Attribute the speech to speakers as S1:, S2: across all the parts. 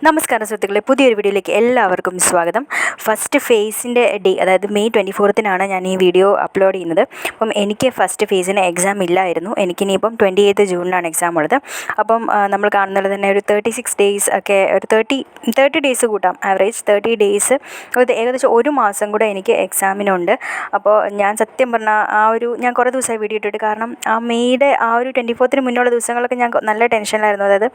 S1: നമസ്കാരം സുഹൃത്തുക്കളെ, പുതിയൊരു വീഡിയോയിലേക്ക് എല്ലാവർക്കും സ്വാഗതം. ഫസ്റ്റ് ഫേസിൻ്റെ ഡേ, അതായത് മെയ് 24 ഞാൻ ഈ വീഡിയോ അപ്ലോഡ് ചെയ്യുന്നത്. അപ്പം എനിക്ക് ഫസ്റ്റ് ഫേസിന് എക്സാം ഇല്ലായിരുന്നു. എനിക്കിനിയിപ്പം 28 ജൂണിനാണ് എക്സാം ഉള്ളത്. അപ്പം നമ്മൾ കാണുന്നത് തന്നെ ഒരു 36 ഡേയ്സ് ഒക്കെ, ഒരു 30 ഡേയ്സ് കൂട്ടാം, ആവറേജ് 30 ഡേയ്സ്, ഏകദേശം ഒരു മാസം കൂടെ എനിക്ക് എക്സാമിനുണ്ട്. അപ്പോൾ ഞാൻ സത്യം പറഞ്ഞാൽ ഞാൻ കുറേ ദിവസമായി വീഡിയോ ഇട്ടിട്ട്, കാരണം ആ മെയ്യുടെ ആ ഒരു 24 മുന്നുള്ള ദിവസങ്ങളൊക്കെ ഞാൻ നല്ല ടെൻഷനിലായിരുന്നു. അതായത്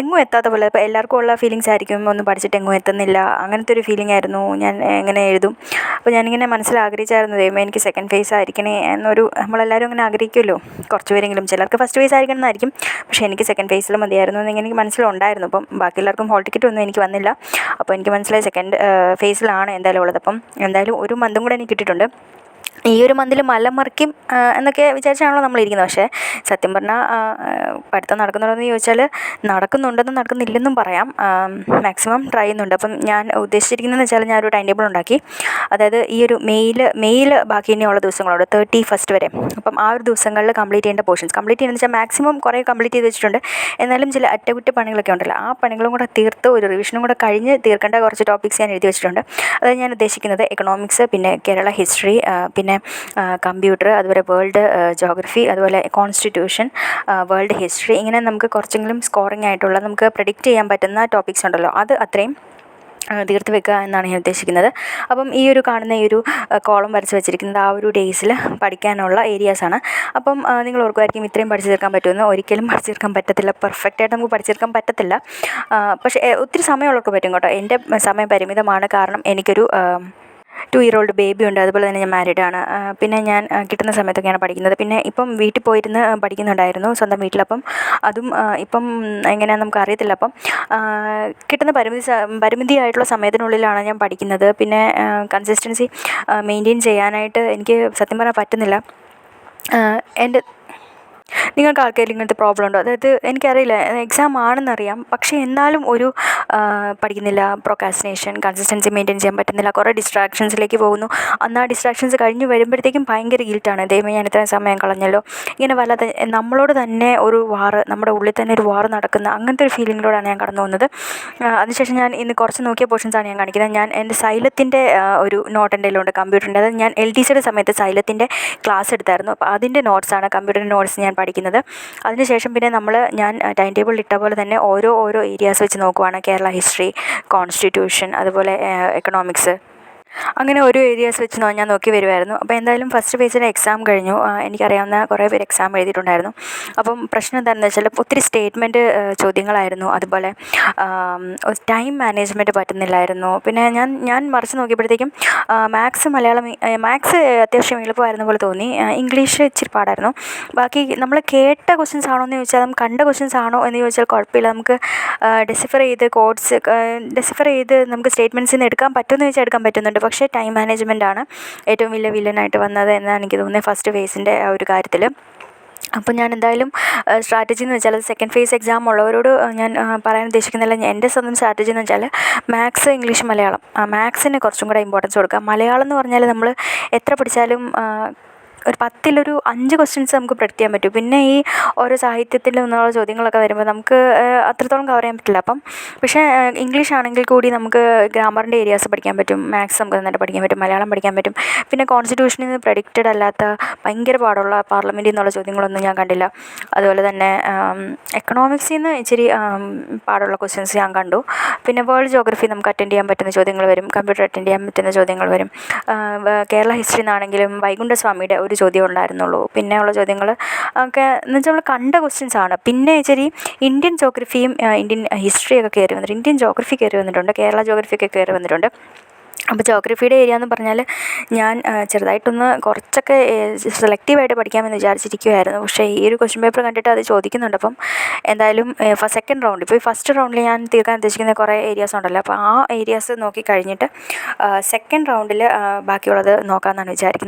S1: എങ്ങും എത്താത്ത പോലെ, ഇപ്പോൾ എല്ലാവർക്കും ഉള്ള ഫീലിങ്സ് ആയിരിക്കും, ഒന്നും പഠിച്ചിട്ട് എങ്ങും എത്തുന്നില്ല, അങ്ങനത്തെ ഒരു ഫീലിംഗ് ആയിരുന്നു. ഞാൻ എങ്ങനെ എഴുതും? അപ്പോൾ ഞാനിങ്ങനെ മനസ്സിൽ ആഗ്രഹിച്ചായിരുന്നു, ദൈവമേ എനിക്ക് സെക്കൻഡ് ഫേസ് ആയിരിക്കണേ എന്നൊരു, നമ്മളെല്ലാവരും അങ്ങനെ ആഗ്രഹിക്കുമല്ലോ, കുറച്ച് പേരെങ്കിലും. ചിലർക്ക് ഫസ്റ്റ് ഫേസ് ആയിരിക്കണം എന്നായിരിക്കും, പക്ഷേ എനിക്ക് സെക്കൻഡ് ഫേസിൽ മതിയായിരുന്നു എന്ന് എനിക്ക് മനസ്സിലുണ്ടായിരുന്നു. അപ്പം ബാക്കി എല്ലാവർക്കും ഹോൾ ടിക്കറ്റ് ഒന്നും എനിക്ക് വന്നില്ല. അപ്പോൾ എനിക്ക് മനസ്സിലായി സെക്കൻഡ് ഫേസിലാണ് എന്തായാലും ഉള്ളത്. അപ്പം എന്തായാലും ഒരു മന്തും കൂടെ എനിക്ക് കിട്ടിയിട്ടുണ്ട്. ഈ ഒരു മന്തിൽ മലമറിക്കും എന്നൊക്കെ വിചാരിച്ചാണല്ലോ നമ്മളിരിക്കുന്നത്. പക്ഷേ സത്യം പറഞ്ഞാൽ പഠിത്തം നടക്കുന്നുണ്ടോയെന്ന് ചോദിച്ചാൽ നടക്കുന്നുണ്ടെന്നും നടക്കുന്നില്ലെന്നും പറയാം. മാക്സിമം ട്രൈ ചെയ്യുന്നുണ്ട്. അപ്പം ഞാൻ ഉദ്ദേശിച്ചിരിക്കുന്നതെന്ന് വെച്ചാൽ, ഞാനൊരു ടൈം ടേബിൾ ഉണ്ടാക്കി. അതായത് ഈ ഒരു മെയിൽ ബാക്കി ഇനിയുള്ള ദിവസങ്ങളോട് 31 വരെ. അപ്പം ആ ഒരു ദിവസങ്ങളിൽ കംപ്ലീറ്റ് ചെയ്യേണ്ട പോർഷൻസ് കംപ്ലീറ്റ് ചെയ്യുന്നത് വെച്ചാൽ മാക്സിമം കുറേ കംപ്ലീറ്റ് ചെയ്ത് വെച്ചിട്ടുണ്ട്. എന്നാലും ചില അറ്റകുറ്റപ്പണികളൊക്കെ ഉണ്ടല്ലോ, ആ പണികളും കൂടെ തീർത്ത് ഒരു റിവിഷനും കൂടെ കഴിഞ്ഞ് തീർക്കേണ്ട കുറച്ച് ടോപ്പിക്സ് ഞാൻ എഴുതി വെച്ചിട്ടുണ്ട്. അതായത് ഞാൻ ഉദ്ദേശിക്കുന്നത് എക്കണോമിക്സ്, പിന്നെ കേരള ഹിസ്റ്ററി, പിന്നെ കമ്പ്യൂട്ടർ, അതുപോലെ വേൾഡ് ജോഗ്രഫി, അതുപോലെ കോൺസ്റ്റിറ്റ്യൂഷൻ, വേൾഡ് ഹിസ്റ്ററി, ഇങ്ങനെ നമുക്ക് കുറച്ചെങ്കിലും സ്കോറിംഗ് ആയിട്ടുള്ള, നമുക്ക് പ്രെഡിക്റ്റ് ചെയ്യാൻ പറ്റുന്ന ടോപ്പിക്സ് ഉണ്ടല്ലോ, അത് അത്രയും തീർത്ത് വെക്കുക എന്നാണ് ഞാൻ ഉദ്ദേശിക്കുന്നത്. അപ്പം ഈ ഒരു കാണുന്ന ഈ ഒരു കോളം വരച്ച് വെച്ചിരിക്കുന്നത് ആ ഒരു ഡേയ്സിൽ പഠിക്കാനുള്ള ഏരിയാസാണ്. അപ്പം നിങ്ങൾ ഓർക്കുമായിരിക്കും ഇത്രയും പഠിച്ചു തീർക്കാൻ പറ്റുമെന്ന്. ഒരിക്കലും പഠിച്ചു തീർക്കാൻ പറ്റത്തില്ല, പെർഫെക്റ്റായിട്ട് നമുക്ക് പഠിച്ചു തീർക്കാൻ പറ്റത്തില്ല. പക്ഷേ ഒത്തിരി സമയമുള്ളവർക്ക് പറ്റും കേട്ടോ. എൻ്റെ സമയം പരിമിതമാണ്, കാരണം എനിക്കൊരു 2-year-old ബേബി ഉണ്ട്. അതുപോലെ തന്നെ ഞാൻ മാരീഡാണ്. പിന്നെ ഞാൻ കിട്ടുന്ന സമയത്തൊക്കെയാണ് പഠിക്കുന്നത്. പിന്നെ ഇപ്പം വീട്ടിൽ പോയിരുന്ന് പഠിക്കുന്നുണ്ടായിരുന്നു, സ്വന്തം വീട്ടിലപ്പം അതും ഇപ്പം എങ്ങനെയാണെന്ന് നമുക്ക് അറിയത്തില്ല. അപ്പം കിട്ടുന്ന പരിമിതിയായിട്ടുള്ള സമയത്തിനുള്ളിലാണ് ഞാൻ പഠിക്കുന്നത്. പിന്നെ കൺസിസ്റ്റൻസി മെയിൻറ്റെയിൻ ചെയ്യാനായിട്ട് എനിക്ക് സത്യം പറഞ്ഞാൽ പറ്റുന്നില്ല. നിങ്ങൾക്ക് ആർക്കെങ്കിലും ഇങ്ങനത്തെ പ്രോബ്ലം ഉണ്ടോ? അതായത് എനിക്കറിയില്ല, എക്സാം ആണെന്നറിയാം, പക്ഷേ എന്നാലും ഒരു പഠിക്കുന്നില്ല, പ്രൊക്കാസ്റ്റിനേഷൻ, കൺസിസ്റ്റൻസി മെയിൻറ്റെയിൻ ചെയ്യാൻ പറ്റുന്നില്ല, കുറേ ഡിസ്ട്രാക്ഷൻസിലേക്ക് പോകുന്നു. അന്ന് ആ ഡിസ്ട്രാക്ഷൻസ് കഴിഞ്ഞ് വരുമ്പോഴത്തേക്കും ഭയങ്കര ഗിൽട്ടാണ്, ദൈവമേ ഞാൻ ഇത്രയും സമയം കളഞ്ഞല്ലോ. ഇങ്ങനെ വല്ലാതെ നമ്മളോട് തന്നെ ഒരു നമ്മുടെ ഉള്ളിൽ തന്നെ ഒരു വാർ നടക്കുന്ന അങ്ങനത്തെ ഒരു ഫീലിങ്ങിലൂടെയാണ് ഞാൻ കടന്നു പോകുന്നത്. അതിനുശേഷം ഞാൻ ഇന്ന് കുറച്ച് നോക്കിയ പോർഷൻസാണ് ഞാൻ കാണിക്കുന്നത്. ഞാൻ എൻ്റെ സൈലത്തിൻ്റെ ഒരു നോട്ട് എൻ്റെ കയ്യിലുണ്ട്, കമ്പ്യൂട്ടറിൻ്റെ. അതായത് ഞാൻ LTCയുടെ സമയത്ത് സൈലത്തിൻ്റെ ക്ലാസ് എടുത്തായിരുന്നു. അപ്പോൾ അതിൻ്റെ നോട്ട്സാണ്, കമ്പ്യൂട്ടറിൻ്റെ നോട്ട്സ് ഞാൻ പഠിക്കുന്നത്. അതിനുശേഷം പിന്നെ ഞാൻ ടൈം ടേബിൾ ഇട്ട പോലെ തന്നെ ഓരോ ഏരിയാസ് വെച്ച് നോക്കുവാണ്. കേരള ഹിസ്റ്ററി, കോൺസ്റ്റിറ്റ്യൂഷൻ, അതുപോലെ എക്കണോമിക്സ്, അങ്ങനെ ഓരോ ഏരിയാസ് വെച്ച് ഞാൻ നോക്കി വരുമായിരുന്നു. അപ്പോൾ എന്തായാലും ഫസ്റ്റ് ഫേസിലെ എക്സാം കഴിഞ്ഞു. എനിക്കറിയാവുന്ന കുറേ പേര് എക്സാം എഴുതിയിട്ടുണ്ടായിരുന്നു. അപ്പം പ്രശ്നം എന്താണെന്ന് വെച്ചാൽ, ഒത്തിരി സ്റ്റേറ്റ്മെൻറ്റ് ചോദ്യങ്ങളായിരുന്നു. അതുപോലെ ടൈം മാനേജ്മെൻറ്റ് പറ്റുന്നില്ലായിരുന്നു. പിന്നെ ഞാൻ മറിച്ച് നോക്കിയപ്പോഴത്തേക്കും മാത്സ് അത്യാവശ്യം എളുപ്പമായിരുന്ന പോലെ തോന്നി. ഇംഗ്ലീഷ് ഇച്ചിരി പാടായിരുന്നു. ബാക്കി നമ്മൾ കേട്ട ക്വസ്റ്റ്യൻസ് ആണോ എന്ന് ചോദിച്ചാൽ, നമുക്ക് കണ്ട ക്വസ്റ്റ്യൻസ് ആണോ എന്ന് ചോദിച്ചാൽ കുഴപ്പമില്ല. നമുക്ക് ഡെസിഫർ ചെയ്ത് നമുക്ക് സ്റ്റേറ്റ്മെൻറ്റ്സിൽ നിന്ന് എടുക്കാൻ പറ്റുമെന്ന് ചോദിച്ചാൽ എടുക്കാൻ പറ്റുന്നുണ്ട്. പക്ഷേ ടൈം മാനേജ്മെൻറ്റാണ് ഏറ്റവും വലിയ വില്ലനായിട്ട് വന്നത് എന്നാണ് എനിക്ക് തോന്നുന്നത് ഫസ്റ്റ് ഫേസിൻ്റെ ആ ഒരു കാര്യത്തിൽ. അപ്പോൾ ഞാൻ എന്തായാലും സ്ട്രാറ്റജി എന്ന് വെച്ചാൽ, സെക്കൻഡ് ഫേസ് എക്സാം ഉള്ളവരോട് ഞാൻ പറയാൻ ഉദ്ദേശിക്കുന്നില്ല. എൻ്റെ സ്വന്തം സ്ട്രാറ്റജി എന്ന് വെച്ചാൽ, മാത്സ്, ഇംഗ്ലീഷ്, മലയാളം, മാത്സിന് കുറച്ചും കൂടെ ഇമ്പോർട്ടൻസ് കൊടുക്കുക. മലയാളം എന്ന് പറഞ്ഞാൽ നമ്മൾ എത്ര പഠിച്ചാലും ഒരു 10 5 ക്വസ്റ്റ്യൻസ് നമുക്ക് പ്രെഡിക്റ്റ് ചെയ്യാൻ പറ്റും. പിന്നെ ഈ ഓരോ സാഹിത്യത്തിൽ നിന്നുള്ള ചോദ്യങ്ങളൊക്കെ വരുമ്പോൾ നമുക്ക് അത്രത്തോളം കവർ ചെയ്യാൻ പറ്റില്ല. പക്ഷേ ഇംഗ്ലീഷ് ആണെങ്കിൽ കൂടി നമുക്ക് ഗ്രാമറിൻ്റെ ഏരിയാസ് പഠിക്കാൻ പറ്റും, മാത്സ് നമുക്ക് നന്നായിട്ട് പഠിക്കാൻ പറ്റും, മലയാളം പഠിക്കാൻ പറ്റും. പിന്നെ കോൺസ്റ്റിറ്റ്യൂഷനിൽ നിന്ന് പ്രെഡിക്റ്റഡ് അല്ലാത്ത ഭയങ്കര പാടുള്ള പാർലമെൻറ്റിൽ നിന്നുള്ള ചോദ്യങ്ങളൊന്നും ഞാൻ കണ്ടില്ല. അതുപോലെ തന്നെ എക്കണോമിക്സിൽ നിന്ന് ഇച്ചിരി പാടുള്ള ക്വസ്റ്റ്യൻസ് ഞാൻ കണ്ടു. പിന്നെ വേൾഡ് ജോഗ്രഫി നമുക്ക് അറ്റൻഡ് ചെയ്യാൻ പറ്റുന്ന ചോദ്യങ്ങൾ വരും, കമ്പ്യൂട്ടർ അറ്റൻഡ് ചെയ്യാൻ പറ്റുന്ന ചോദ്യങ്ങൾ വരും. കേരള ഹിസ്റ്ററി നിന്നാണെങ്കിലും വൈകുണ്ഠസ്വാമിയുടെ ഒരു ചോദ്യം ഉണ്ടായിരുന്നുള്ളൂ. പിന്നെയുള്ള ചോദ്യങ്ങൾ ഒക്കെ എന്ന് വെച്ചാൽ നമ്മൾ കണ്ട ക്വസ്റ്റ്യൻസ് ആണ്. പിന്നെ ഇച്ചിരി ഇന്ത്യൻ ജോഗ്രഫിയും ഇന്ത്യൻ ഹിസ്റ്ററിയൊക്കെ കയറി വന്നിട്ടുണ്ട്. ഇന്ത്യൻ ജോഗ്രഫി കയറി വന്നിട്ടുണ്ട്, കേരള ജോഗ്രഫിയൊക്കെ കയറി വന്നിട്ടുണ്ട്. അപ്പോൾ ജോഗ്രഫിയുടെ ഏരിയ എന്ന് പറഞ്ഞാൽ ഞാൻ ചെറുതായിട്ടൊന്ന് കുറച്ചൊക്കെ സെലക്റ്റീവായിട്ട് പഠിക്കാമെന്ന് വിചാരിച്ചിരിക്കുമായിരുന്നു. പക്ഷേ ഈ ഒരു ക്വസ്റ്റ്യൻ പേപ്പർ കണ്ടിട്ട് അത് ചോദിക്കുന്നുണ്ട്. അപ്പം എന്തായാലും സെക്കൻഡ് റൗണ്ട്, ഇപ്പോൾ ഈ ഫസ്റ്റ് റൗണ്ടിൽ ഞാൻ തീർക്കാൻ ഉദ്ദേശിക്കുന്ന കുറേ ഏരിയാസ് ഉണ്ടല്ലോ, അപ്പോൾ ആ ഏരിയാസ് നോക്കി കഴിഞ്ഞിട്ട് സെക്കൻഡ് റൗണ്ടിൽ ബാക്കിയുള്ളത് നോക്കാമെന്നാണ് വിചാരിക്കുന്നത്.